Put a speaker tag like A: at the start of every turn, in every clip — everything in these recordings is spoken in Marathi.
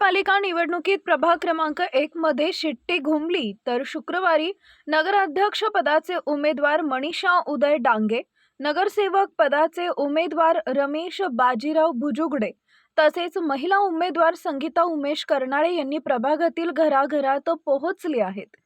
A: नगरपालिका निवडणुकीत प्रभाग क्रमांक 1 मध्ये शिट्टी घुमली तर शुक्रवारी नगराध्यक्ष पदाचे उमेदवार मनीषा उदय डांगे, नगरसेवक पदाचे उमेदवार रमेश बाजीराव भुजुगडे तसेच महिला उमेदवार संगीता उमेश कर्नाळे यांनी प्रभागातील घराघरात पोहोचले आहेत।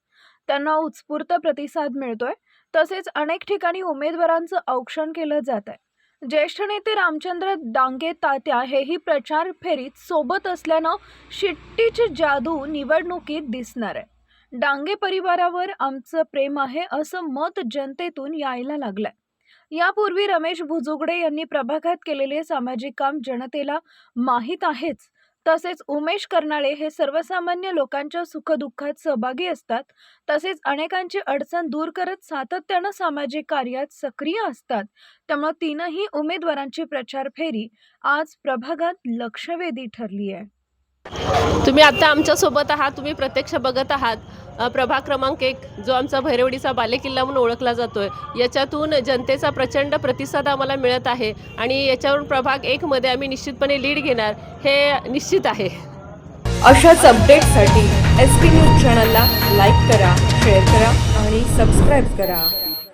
A: त्यांना उत्स्फूर्त प्रतिसाद मिळतोय। तसेच अनेक ठिकाणी उमेदवारांचं औक्षण केलं जात आहे। ज्येष्ठ नेते रामचंद्र डांगे तात्या हेही प्रचार फेरीत सोबत असल्यानं शिट्टीची जादू निवडणुकीत दिसणार आहे। डांगे परिवारावर आमचं प्रेम आहे असं मत जनतेतून यायला लागलंय। यापूर्वी रमेश भुजुगडे यांनी प्रभागात केलेले सामाजिक काम जनतेला माहीत आहेच। तसेच उमेश कर्नाळे हे सर्वसामान्य लोकांच्या सुखदुःखात सहभागी असतात। तसेच अनेकांची अडचण दूर करत सातत्यानं सामाजिक कार्यात सक्रिय असतात। त्यामुळे तीनही उमेदवारांची प्रचार फेरी आज प्रभागात लक्षवेधी ठरली आहे।
B: तुम्ही आता आमच्या सोबत आहात, तुम्ही प्रत्यक्ष बघत आहात प्रभाग क्रमांक 1 जो आमचा भैरवडीचा बालेकिल्ला म्हणून ओळखला जातोय। याच्यातून जनतेचा प्रचंड प्रतिसाद आम्हाला मिळत आहे आणि याच्यावरून प्रभाग 1 मध्ये आम्ही निश्चितपणे लीड घेणार हे निश्चित आहे।
C: अशाच अपडेटसाठी SP न्यूज चॅनलला लाईक करा, शेअर करा आणि सबस्क्राईब करा।